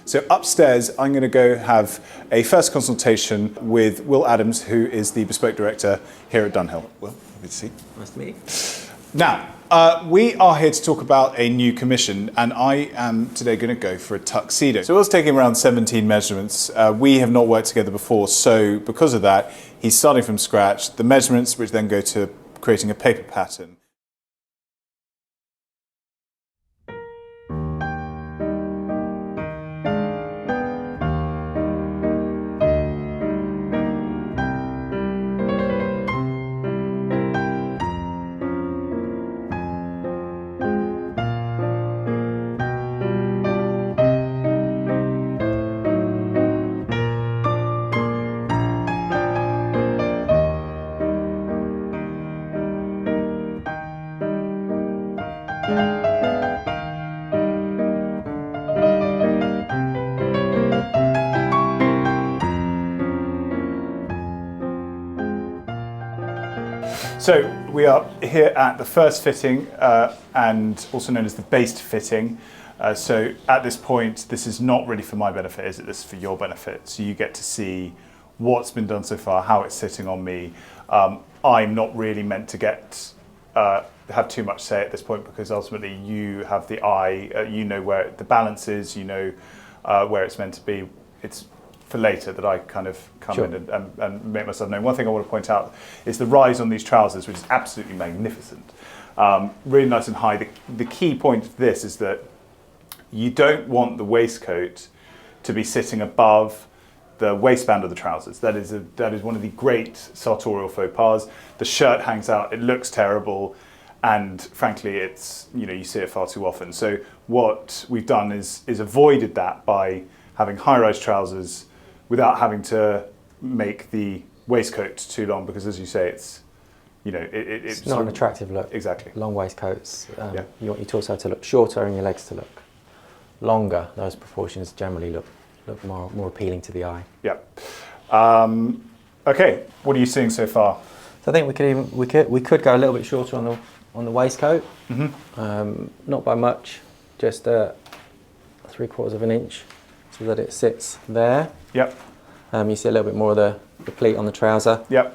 So upstairs, I'm going to go have a first consultation with Will Adams, who is the Bespoke Director here at Dunhill. Will, good to see you. Nice to meet you. Now, we are here to talk about a new commission, and I am today going to go for a tuxedo. So Will's taking around 17 measurements. We have not worked together before, so because of that, he's starting from scratch. The measurements, which then go to creating a paper pattern. So we are here at the first fitting, and also known as the based fitting. So at this point, this is not really for my benefit, is it? This is for your benefit. So you get to see what's been done so far, how it's sitting on me. I'm not really meant to have too much say at this point, because ultimately you have the eye, you know where the balance is, you know where it's meant to be. It's for later that I kind of come in and make myself known. One thing I want to point out is the rise on these trousers, which is absolutely magnificent. Really nice and high. The key point of this is that you don't want the waistcoat to be sitting above the waistband of the trousers. That is one of the great sartorial faux pas. The shirt hangs out, it looks terrible, and frankly it's, you see it far too often. So what we've done is avoided that by having high-rise trousers without having to make the waistcoat too long, because as you say, it's not an attractive look. Exactly. Long waistcoats. You want your torso to look shorter and your legs to look longer. Those proportions generally look more appealing to the eye. Yeah. Okay. What are you seeing so far? So I think we could go a little bit shorter on the waistcoat. Mm-hmm. Not by much, just 3/4 of an inch, so that it sits there. Yep. You see a little bit more of the pleat on the trouser. Yep.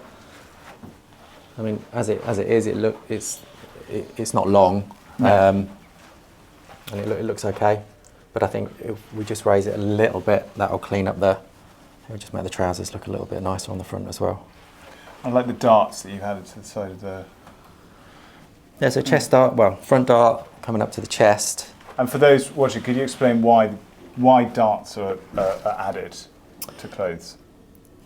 I mean, as it is, it's not long, No. and it looks okay. But I think if we just raise it a little bit, that'll clean up it'll just make the trousers look a little bit nicer on the front as well. I like the darts that you've added to the side of the... There's a chest dart, front dart coming up to the chest. And for those watching, could you explain why darts are added to clothes?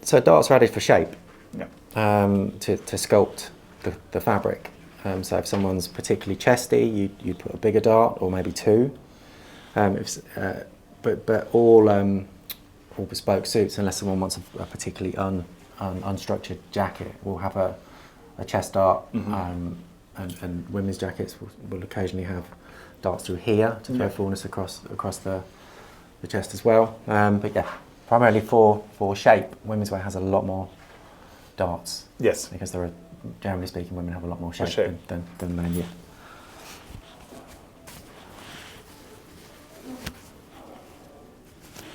So darts are added for shape, Yeah. to sculpt the fabric. So if someone's particularly chesty, you'd put a bigger dart, or maybe two. But all bespoke suits, unless someone wants a particularly unstructured jacket, will have a chest dart. Mm-hmm. And women's jackets will occasionally have darts through here to throw fullness across the chest as well. But yeah, primarily for shape, women's wear has a lot more darts. Yes. Because generally speaking, women have a lot more shape than men. Yeah.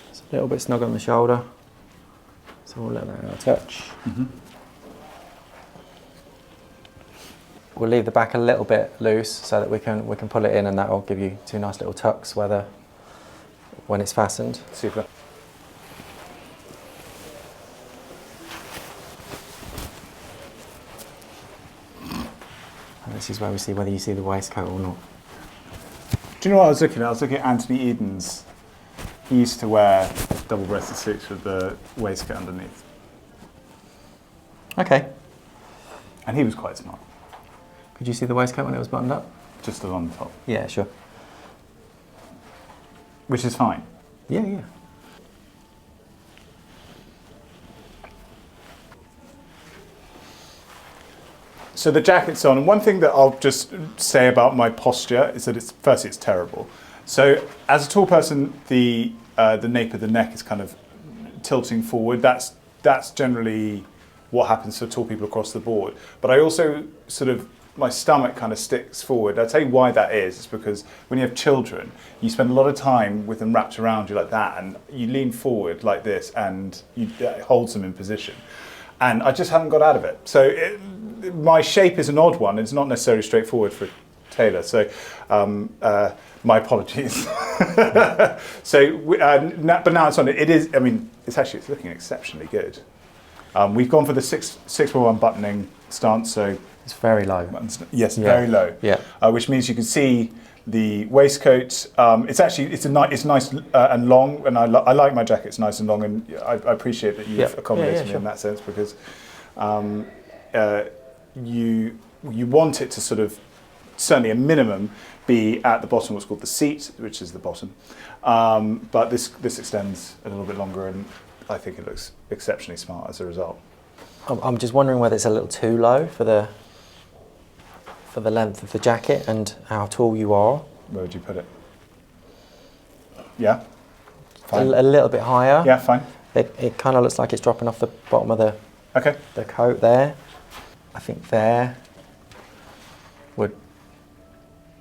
It's a little bit snug on the shoulder, so we'll let that out a touch. Mm-hmm. We'll leave the back a little bit loose so that we can pull it in, and that will give you two nice little tucks when it's fastened. Super. And this is where we see whether you see the waistcoat or not. Do you know what I was looking at? I was looking at Anthony Eden's. He used to wear double-breasted suits with the waistcoat underneath. Okay. And he was quite smart. Could you see the waistcoat when it was buttoned up? Just along the top. Yeah, sure. Which is fine. Yeah. So the jacket's on, and one thing that I'll just say about my posture is that firstly it's terrible. So as a tall person, the nape of the neck is kind of tilting forward. That's generally what happens for tall people across the board. But I also sort of my stomach kind of sticks forward. I'll tell you why that is. It's because when you have children, you spend a lot of time with them wrapped around you like that, and you lean forward like this, and it holds them in position. And I just haven't got out of it. So my shape is an odd one. It's not necessarily straightforward for a tailor. So my apologies. But now it's on. It is. I mean, it's looking exceptionally good. We've gone for the 6x1 buttoning stance. So it's very low. Yes, very low. Yeah. Which means you can see the waistcoat. It's nice and long, and I like my jackets nice and long, and I appreciate that you've accommodated me in that sense, because you want it to sort of, certainly a minimum, be at the bottom, what's called the seat, which is the bottom. But this extends a little bit longer, and I think it looks exceptionally smart as a result. I'm just wondering whether it's a little too low for the length of the jacket and how tall you are. Where would you put it? Yeah, fine. A little bit higher. Yeah, fine. It kind of looks like it's dropping off the bottom of the coat there. I think there would.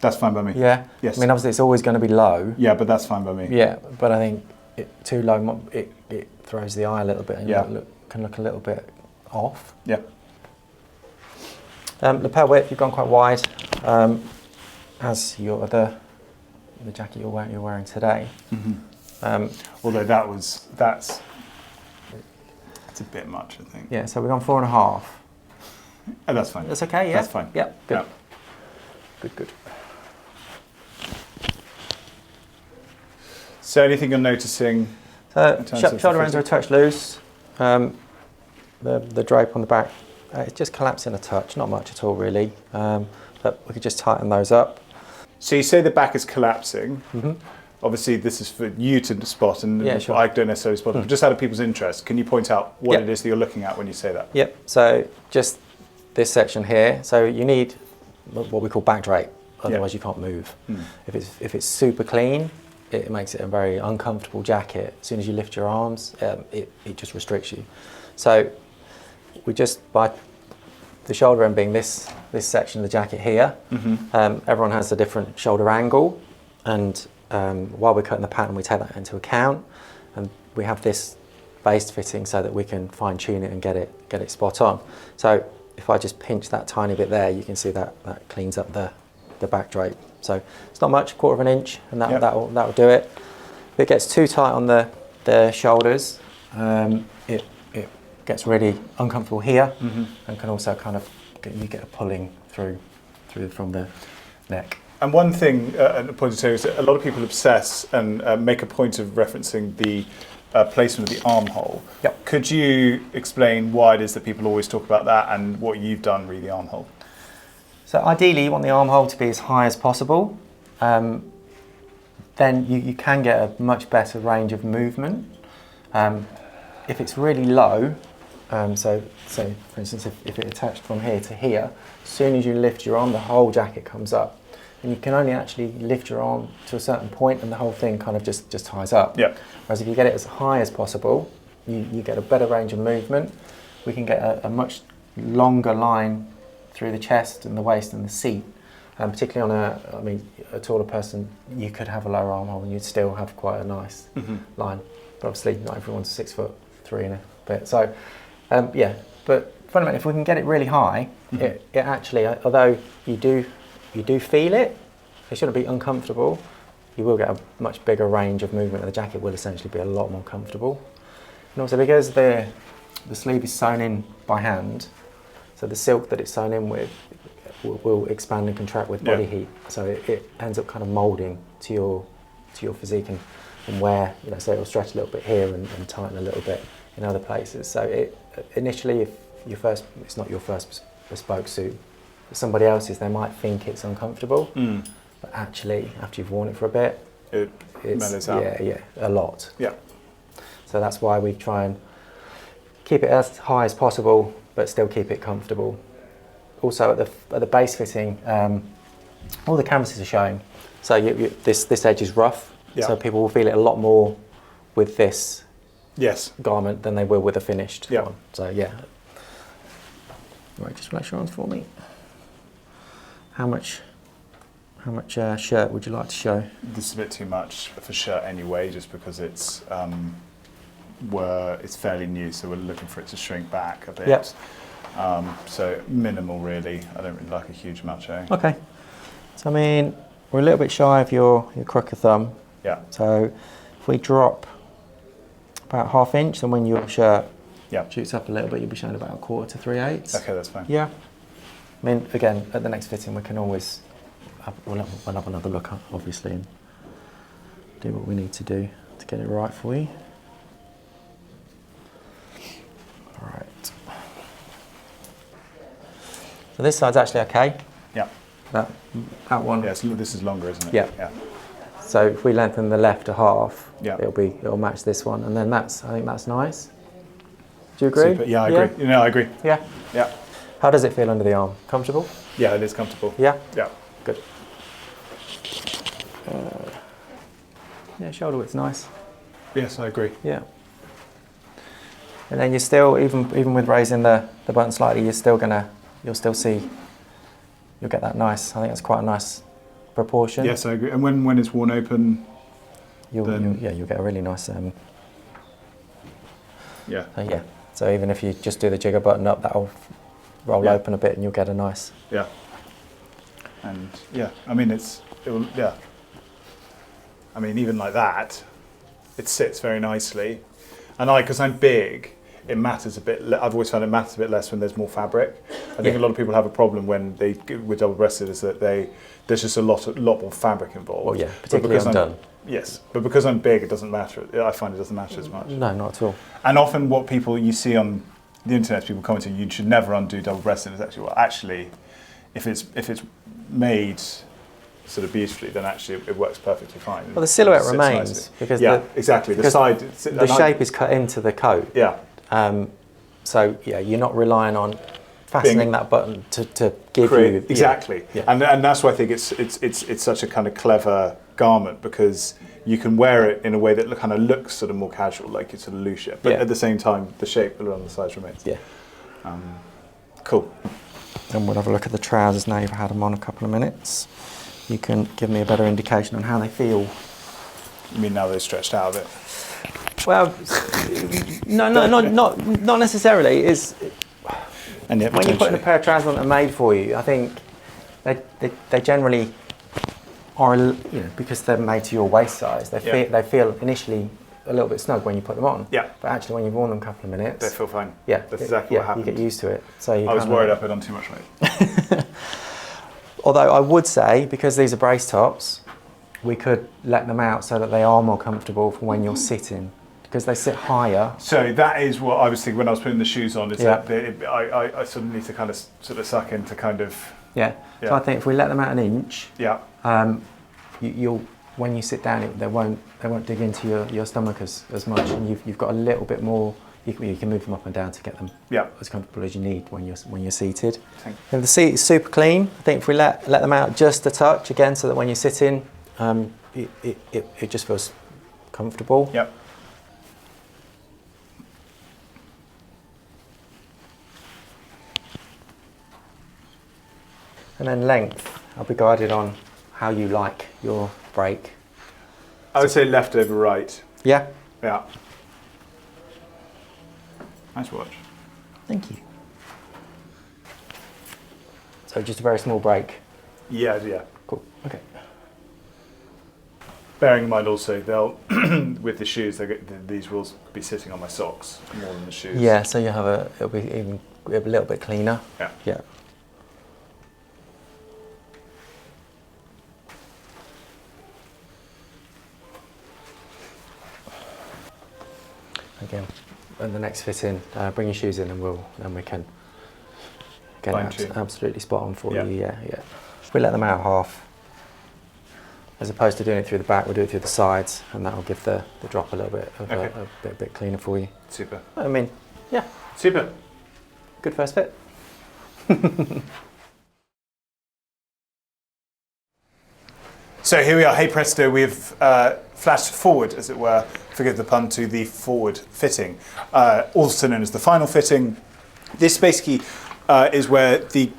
That's fine by me. Yeah. Yes. I mean, obviously it's always going to be low. Yeah, but that's fine by me. Yeah, but I think too low, it throws the eye a little bit, and can look a little bit off. Yeah. Lapel width, you've gone quite wide, as the jacket you're wearing today. Mm-hmm. Although that's a bit much, I think. Yeah, so we've gone 4.5. Oh, that's fine. That's okay, yeah? That's fine. Yeah, good. Yeah. Good. So anything you're noticing? So shoulder ends are a touch loose. The drape on the back, it's just collapsing a touch, not much at all really. But we could just tighten those up. So you say the back is collapsing. Mm-hmm. Obviously this is for you to spot, and sure. I don't necessarily spot it. But just out of people's interest, can you point out what it is that you're looking at when you say that? Yep, so just this section here. So you need what we call back drape, otherwise you can't move. If it's super clean, it makes it a very uncomfortable jacket. As soon as you lift your arms, it just restricts you. So we just, by the shoulder end being this section of the jacket here, everyone has a different shoulder angle, and while we're cutting the pattern, we take that into account, and we have this base fitting so that we can fine tune it and get it spot on. So if I just pinch that tiny bit there, you can see that cleans up the back drape. So it's not much, 1/4 inch, and that'll do it. If it gets too tight on the shoulders, it gets really uncomfortable here, and can also kind of get a pulling through from the neck. And one thing, a point to say, is that a lot of people obsess and make a point of referencing the placement of the armhole. Yep. Could you explain why it is that people always talk about that, and what you've done re the armhole? So ideally you want the armhole to be as high as possible. Then you can get a much better range of movement. If it's really low, so for instance if it attached from here to here, as soon as you lift your arm, the whole jacket comes up. And you can only actually lift your arm to a certain point, and the whole thing kind of just ties up. Yeah. Whereas if you get it as high as possible, you get a better range of movement. We can get a much longer line through the chest and the waist and the seat. Particularly on a taller person, you could have a lower armhole and you'd still have quite a nice line. But obviously not everyone's 6'3" and a bit. So but fundamentally, if we can get it really high, it actually, although you do feel it shouldn't be uncomfortable, you will get a much bigger range of movement, and the jacket will essentially be a lot more comfortable. And also because the sleeve is sewn in by hand, so the silk that it's sewn in with will expand and contract with body heat, so it ends up kind of moulding to your physique and where, so it'll stretch a little bit here and tighten a little bit in other places. So initially, if it's not your first bespoke suit, somebody else's, they might think it's uncomfortable, but actually after you've worn it for a bit, it mellows out. Yeah, a lot. Yeah. So that's why we try and keep it as high as possible, but still keep it comfortable. Also at the base fitting, all the canvases are showing. So this edge is rough, so people will feel it a lot more with this garment than they will with a finished one. So Right, just relax your arms for me. How much shirt would you like to show? This is a bit too much for shirt anyway, just because it's fairly new, so we're looking for it to shrink back a bit. Yep. So minimal really. I don't really like a huge macho. Okay. So I mean, we're a little bit shy of your crook of thumb. Yeah. So if we drop about 1/2 inch, then when your shirt shoots up a little bit, you'll be showing about 1/4 to 3/8. Okay, that's fine. Yeah. I mean, again, at the next fitting, we can always we'll have another look, obviously, and do what we need to do to get it right for you. All right. So this side's actually okay. Yeah. That one. Yeah, this is longer, isn't it? Yeah. Yeah. So if we lengthen the left a half, Yeah. it'll match this one, and then I think that's nice. Do you agree? Super. Yeah, I agree. I agree. Yeah. Yeah. How does it feel under the arm? Comfortable? Yeah, it is comfortable. Yeah. Yeah. Good. Yeah, shoulder width's nice. Yes, I agree. Yeah. And then you're still, even with raising the button slightly, you'll still get that nice. I think that's quite a nice proportion. Yes, I agree. And when it's worn open, you'll get a really nice. Yeah. Yeah. So even if you just do the jigger button up, that'll roll open a bit, and you'll get a nice. Yeah. And yeah, I mean yeah. I mean, even like that, it sits very nicely. And because I'm big, it matters a bit. I've always found it matters a bit less when there's more fabric. I think a lot of people have a problem when with double-breasted is that there's just a lot more fabric involved. Well, yeah, particularly undone. Yes, but because I'm big, it doesn't matter. I find it doesn't matter as much. No, not at all. And often, what you see on the internet, people commenting, you should never undo double-breasted. Is actually, if it's made sort of beautifully, then actually it works perfectly fine. Well, the silhouette remains because exactly. The shape is cut into the coat. Yeah. So yeah, you're not relying on fastening that button to give you exactly. Yeah. And that's why I think it's such a kind of clever garment, because you can wear it in a way that kind of looks sort of more casual, like it's sort of loose, but at the same time the shape around the sides remains. Yeah. Cool. And we'll have a look at the trousers now you've had them on a couple of minutes. You can give me a better indication on how they feel. You mean now they're stretched out a bit? Well, no, not necessarily. And yet, when you're putting a pair of trousers on that are made for you, I think they generally are, because they're made to your waist size. They feel initially a little bit snug when you put them on. Yeah. But actually, when you've worn them a couple of minutes, they feel fine. Yeah. That's exactly what happened. You get used to it. So I was worried I put on too much weight. Although I would say, because these are brace tops, we could let them out so that they are more comfortable for when you're sitting, because they sit higher. So that is what I was thinking when I was putting the shoes on. Is that I sort of need to kind of sort of suck in to kind of. Yeah. So I think if we let them out an inch, you'll when you sit down, they won't dig into your stomach as much, and you've got a little bit more. You can move them up and down to get them as comfortable as you need when you're seated. And the seat is super clean. I think if we let them out just a touch again, so that when you're sitting, it just feels comfortable. Yep. And then length, I'll be guided on how you like your break. I would say left over right. Yeah. Yeah. Nice watch. Thank you. So just a very small break. Yeah. Cool. Okay. Bearing in mind also, with the shoes, these will be sitting on my socks more than the shoes. Yeah. So you have it'll be a little bit cleaner. Yeah. Yeah. Again, and the next fitting, bring your shoes in, and we can get it absolutely spot on for you. Yeah. If we let them out half, as opposed to doing it through the back, we'll do it through the sides, and that will give the drop a little bit of a bit cleaner for you. Super. I mean, yeah. Super. Good first fit. So here we are. Hey presto, we've flashed forward, as it were, forgive the pun, to the forward fitting, also known as the final fitting. This basically is where the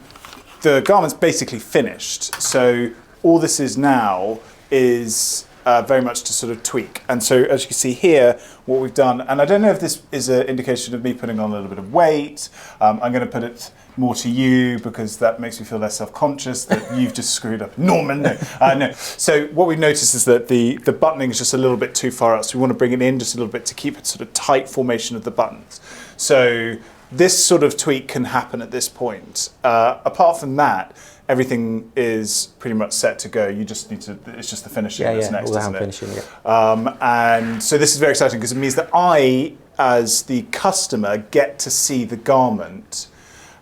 the garment's basically finished. So all this is now is very much to sort of tweak. And so as you can see here, what we've done, and I don't know if this is an indication of me putting on a little bit of weight. I'm going to put it more to you because that makes me feel less self-conscious that you've just screwed up. Norman, no. No. So what we've noticed is that the buttoning is just a little bit too far out. So we want to bring it in just a little bit to keep it sort of tight formation of the buttons. So this sort of tweak can happen at this point. Apart from that, everything is pretty much set to go. You just need to, it's just the finishing that's next, all the isn't hand it? finishing, yeah. And so this is very exciting because it means that I, as the customer, get to see the garment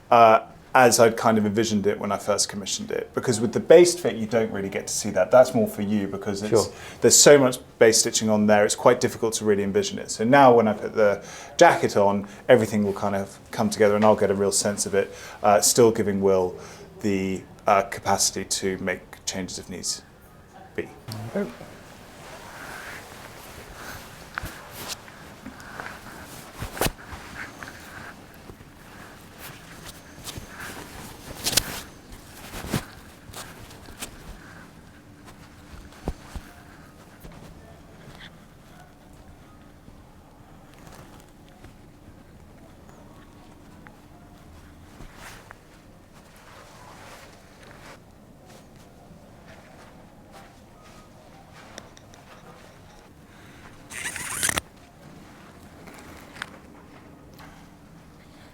as I'd kind of envisioned it when I first commissioned it. Because with the based fit, you don't really get to see that. That's more for you because there's so much base stitching on there, it's quite difficult to really envision it. So now when I put the jacket on, everything will kind of come together and I'll get a real sense of it, still giving Will the capacity to make changes if needs be.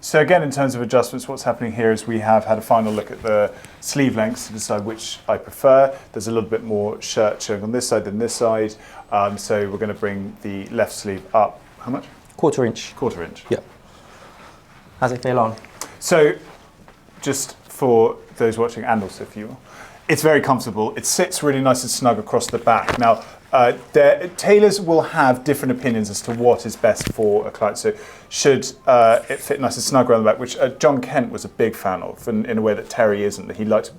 So again, in terms of adjustments, what's happening here is we have had a final look at the sleeve lengths to decide which I prefer. There's a little bit more shirt showing on this side than this side. So we're going to bring the left sleeve up. How much? Quarter inch. Quarter inch. Yeah. How's it feel on? So just for those watching and also for you, it's very comfortable. It sits really nice and snug across the back. Now, tailors will have different opinions as to what is best for a client. So should it fit nice and snug around the back, which John Kent was a big fan of, in a way that Terry isn't.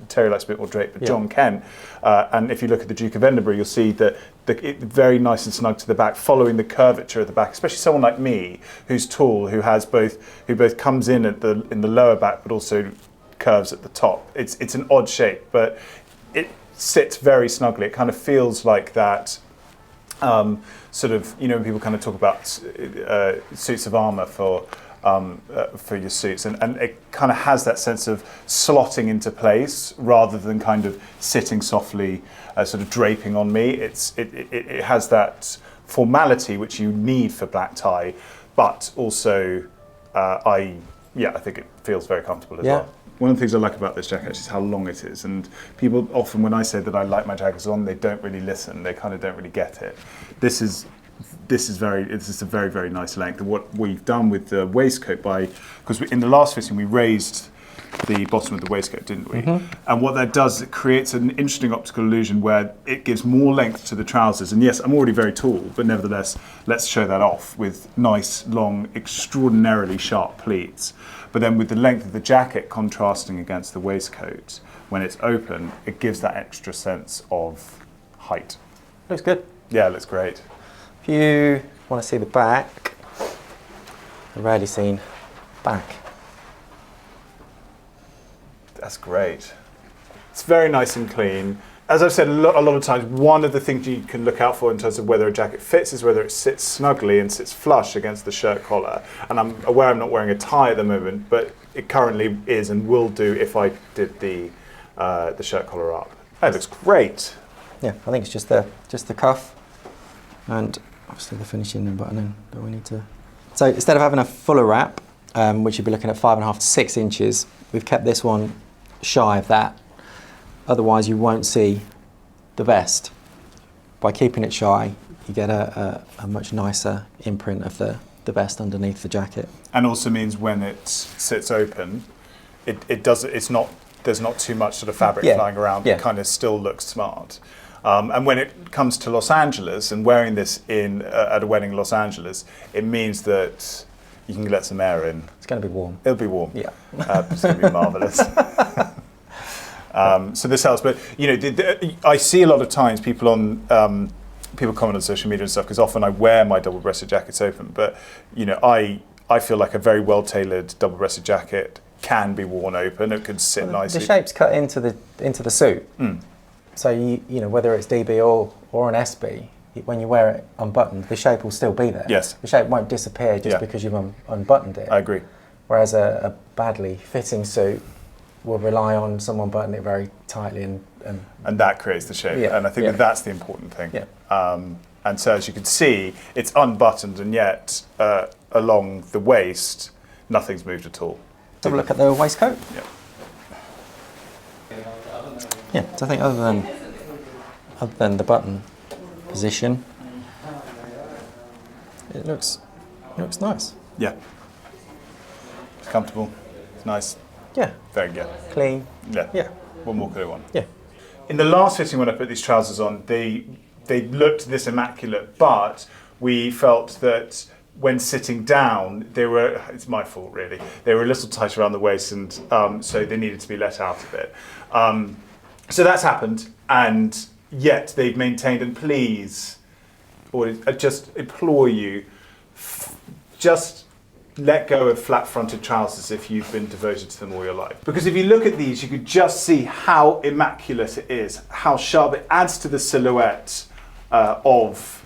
Terry likes a bit more drape, but John Kent, and if you look at the Duke of Edinburgh, you'll see that it's very nice and snug to the back, following the curvature of the back, especially someone like me, who's tall, who both comes in in the lower back, but also curves at the top. It's an odd shape, but it sits very snugly. It kind of feels like that sort of, when people kind of talk about suits of armour for your suits, and it kind of has that sense of slotting into place rather than kind of sitting softly, sort of draping on me. It has that formality which you need for black tie, but also I think it feels very comfortable as well. One of the things I like about this jacket is how long it is, and people often, when I say that I like my jackets long, they don't really listen. They kind of don't really get it. This is a very, very nice length. And what we've done with the waistcoat, because in the last fitting we raised the bottom of the waistcoat, didn't we? Mm-hmm. And what that does is it creates an interesting optical illusion where it gives more length to the trousers. And yes, I'm already very tall, but nevertheless, let's show that off with nice, long, extraordinarily sharp pleats. But then with the length of the jacket contrasting against the waistcoat, when it's open, it gives that extra sense of height. Looks good. Yeah, it looks great. If you want to see the back, the rarely seen back. That's great. It's very nice and clean. As I've said a lot of times, one of the things you can look out for in terms of whether a jacket fits is whether it sits snugly and sits flush against the shirt collar. And I'm aware I'm not wearing a tie at the moment, but it currently is and will do if I did the shirt collar up. That looks great. Yeah, I think it's just the cuff, and obviously the finishing and buttoning that we need to. So instead of having a fuller wrap, which you'd be looking at 5.5 to 6 inches, we've kept this one shy of that. Otherwise, you won't see the vest. By keeping it shy, you get a much nicer imprint of the vest underneath the jacket. And also means when it sits open, there's not too much sort of fabric flying around. It kind of still looks smart. And when it comes to Los Angeles and wearing this at a wedding in Los Angeles, it means that you can let some air in. It's going to be warm. It'll be warm. Yeah. It's going to be marvellous. So this helps, but I see a lot of times people comment on social media and stuff, because often I wear my double-breasted jackets open, but I feel like a very well-tailored double-breasted jacket can be worn open. It could sit nicely. The shape's cut into the suit, so you know whether it's DB or an SB, when you wear it unbuttoned, the shape will still be there. Yes. The shape won't disappear just because you've unbuttoned it. I agree. Whereas a badly fitting suit will rely on someone buttoning it very tightly and that creates the shape. Yeah, and I think that's the important thing. Yeah. And so as you can see, it's unbuttoned, and yet along the waist, nothing's moved at all. Have a look at the waistcoat. Yeah. Yeah, so I think other than the button position, it looks nice. Yeah. It's comfortable. It's nice. Yeah. Very good. Clean. Yeah. Yeah. What more could I want? Yeah. In the last fitting, when I put these trousers on, they looked this immaculate, but we felt that when sitting down, it's my fault really, they were a little tight around the waist, and so they needed to be let out a bit. So that's happened, and yet they've maintained, and please, or I just implore you, just let go of flat-fronted trousers if you've been devoted to them all your life. Because if you look at these, you could just see how immaculate it is, how sharp it adds to the silhouette of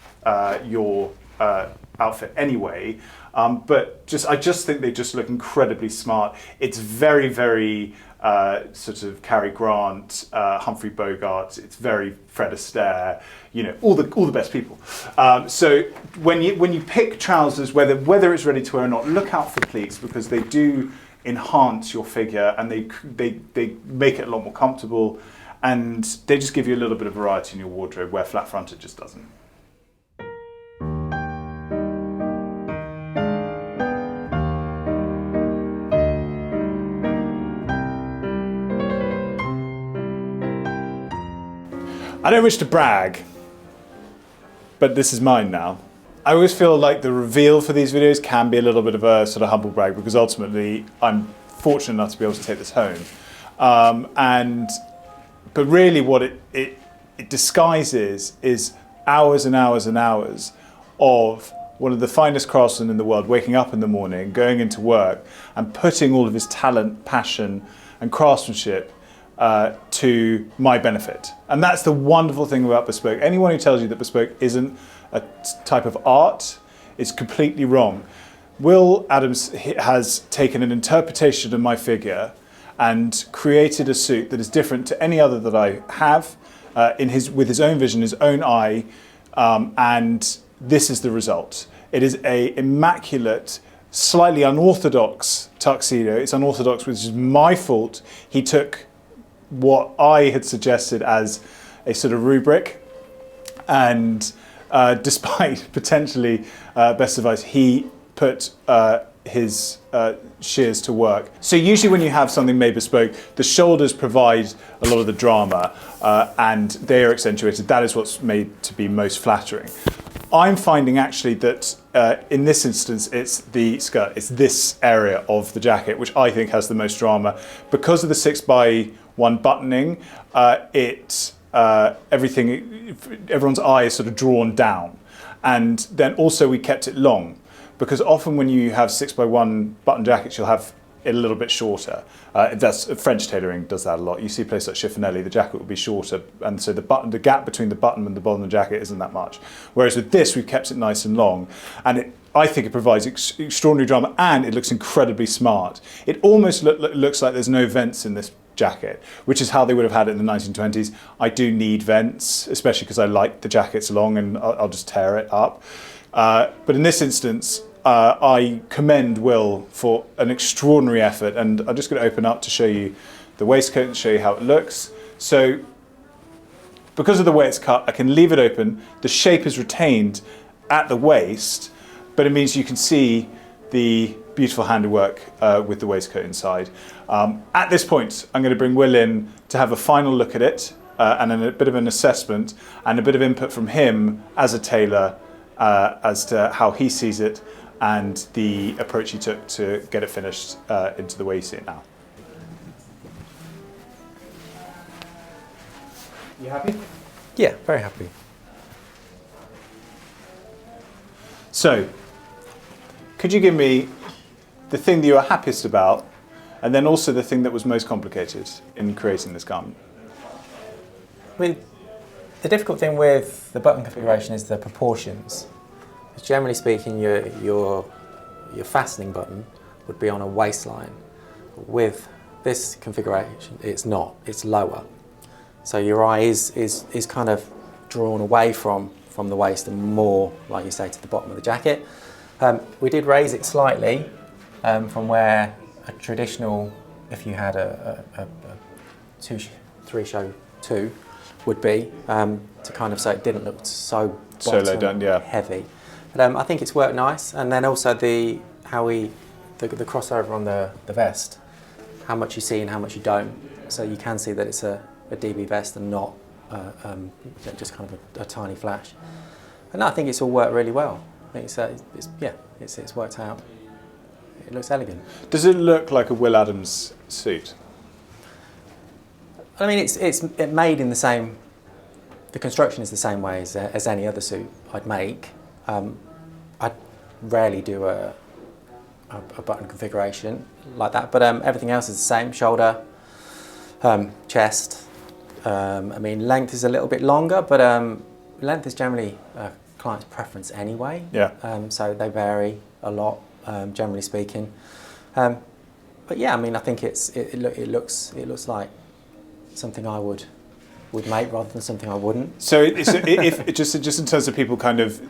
your outfit anyway. But I just think they just look incredibly smart. It's very, very sort of Cary Grant, Humphrey Bogart. It's very Fred Astaire. You know, all the best people. So when you pick trousers, whether it's ready to wear or not, look out for pleats, because they do enhance your figure, and they make it a lot more comfortable, and they just give you a little bit of variety in your wardrobe where flat fronted just doesn't. I don't wish to brag, but this is mine now. I always feel like the reveal for these videos can be a little bit of a sort of humble brag, because ultimately I'm fortunate enough to be able to take this home. But really what it disguises is hours and hours and hours of one of the finest craftsmen in the world waking up in the morning, going into work, and putting all of his talent, passion, and craftsmanship to my benefit. And that's the wonderful thing about Bespoke. Anyone who tells you that Bespoke isn't a type of art is completely wrong. Will Adams has taken an interpretation of my figure and created a suit that is different to any other that I have, with his own vision, his own eye, and this is the result. It is an immaculate, slightly unorthodox tuxedo. It's unorthodox, which is my fault. He took what I had suggested as a sort of rubric, and despite potentially best advice, he put his shears to work. So usually when you have something made bespoke, the shoulders provide a lot of the drama, and they are accentuated. That is what's made to be most flattering. I'm finding actually that in this instance, it's the skirt, it's this area of the jacket, which I think has the most drama. Because of the 6x1 buttoning, everyone's eye is sort of drawn down. And then also we kept it long, because often when you have 6x1 button jackets, you'll have it a little bit shorter. That's French tailoring does that a lot. You see a place like Chiffonelli, the jacket will be shorter, and so the gap between the button and the bottom of the jacket isn't that much. Whereas with this, we've kept it nice and long, and I think it provides extraordinary drama, and it looks incredibly smart. It almost looks like there's no vents in this jacket, which is how they would have had it in the 1920s. I do need vents, especially because I like the jackets long, and I'll just tear it up. But in this instance, I commend Will for an extraordinary effort, and I'm just going to open up to show you the waistcoat and show you how it looks. So because of the way it's cut, I can leave it open. The shape is retained at the waist, but it means you can see the beautiful handiwork with the waistcoat inside. At this point, I'm going to bring Will in to have a final look at it, and a bit of an assessment and a bit of input from him as a tailor as to how he sees it and the approach he took to get it finished into the way you see it now. You happy? Yeah, very happy. So, could you give me the thing that you are happiest about And then also the thing that was most complicated in creating this garment. I mean, the difficult thing with the button configuration is the proportions. Generally speaking, your fastening button would be on a waistline. With this configuration, it's not. It's lower. So your eye is kind of drawn away from the waist and more, like you say, to the bottom of the jacket. We did raise it slightly from where a traditional, if you had a 3-show 2, would be, to kind of so it didn't look so low down, yeah. heavy. But I think it's worked nice, and then also the crossover on the vest, how much you see and how much you don't. So you can see that it's a DB vest and not just kind of a tiny flash. And I think it's all worked really well. I think it's worked out. It looks elegant. Does it look like a Will Adams suit? I mean, it's made in the same. The construction is the same way as any other suit I'd make. I'd rarely do a button configuration like that, but everything else is the same. Shoulder, chest. I mean, length is a little bit longer, but length is generally a client's preference anyway. Yeah. So they vary a lot, generally speaking. But yeah, I mean, I think it looks like something I would make rather than something I wouldn't. So if just in terms of people kind of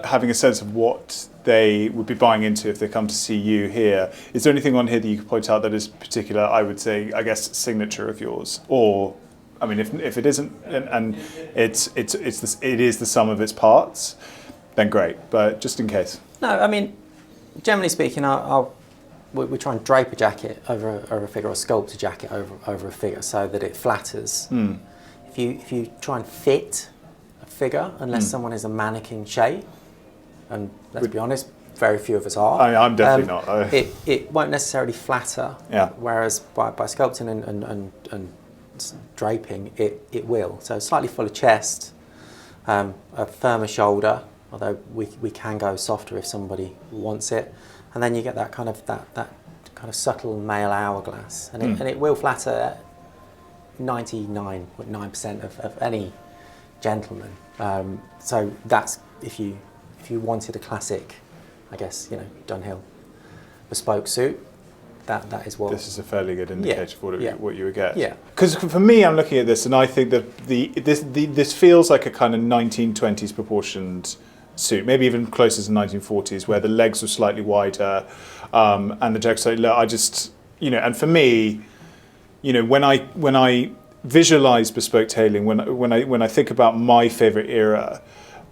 having a sense of what they would be buying into if they come to see you here, is there anything on here that you could point out that is particular, I would say, I guess, signature of yours? Or, I mean, if it isn't, and it is the sum of its parts, then great. But just in case. No, I mean, generally speaking, we try and drape a jacket over a figure, or sculpt a jacket over a figure so that it flatters. Mm. If you try and fit a figure, unless someone is a mannequin shape, and let's be honest, very few of us are. I'm definitely not. It won't necessarily flatter. Yeah. Whereas by sculpting and draping, it will. So slightly fuller chest, a firmer shoulder, although we can go softer if somebody wants it, and then you get that kind of subtle male hourglass, and it will flatter 99.9% of any gentleman. So that's if you wanted a classic, I guess, Dunhill bespoke suit, that is what. This is a fairly good indicator of what you would get. Yeah. Because for me, I'm looking at this and I think that this feels like a kind of 1920s proportioned suit, maybe even closer to 1940s, where the legs were slightly wider, and the jacket slightly lower. I just, and for me, when I visualize bespoke tailoring, when I think about my favorite era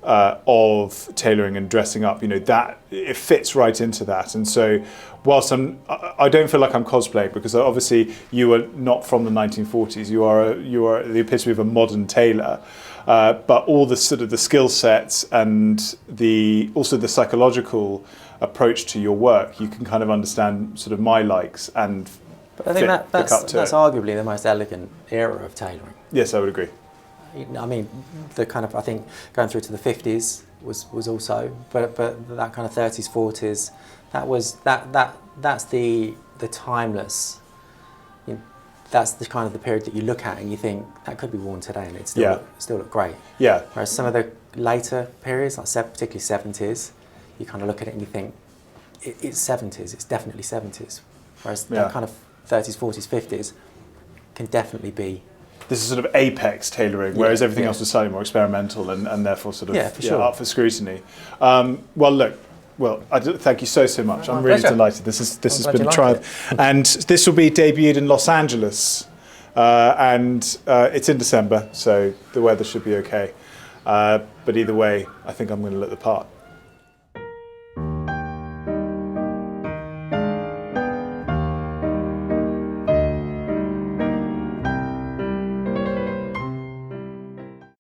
of tailoring and dressing up, that it fits right into that. And so whilst I don't feel like I'm cosplaying, because obviously you are not from the 1940s, you are the epitome of a modern tailor, but all the sort of the skill sets and also the psychological approach to your work, you can kind of understand sort of my likes and but I think that's arguably the most elegant era of tailoring. Yes, I would agree. I mean, I think going through to the 50s was also, but that kind of 30s, 40s, that's the timeless. That's the kind of the period that you look at and you think that could be worn today and it still look great. Yeah. Whereas some of the later periods, like particularly 70s, you kind of look at it and you think it's 70s. It's definitely 70s. Whereas that kind of 30s, 40s, 50s can definitely be. This is sort of apex tailoring, whereas everything else is slightly more experimental and therefore sort of up for scrutiny. Thank you so much. I'm really delighted. This has been a triumph, and this will be debuted in Los Angeles, and it's in December, so the weather should be okay. But either way, I think I'm going to look the part.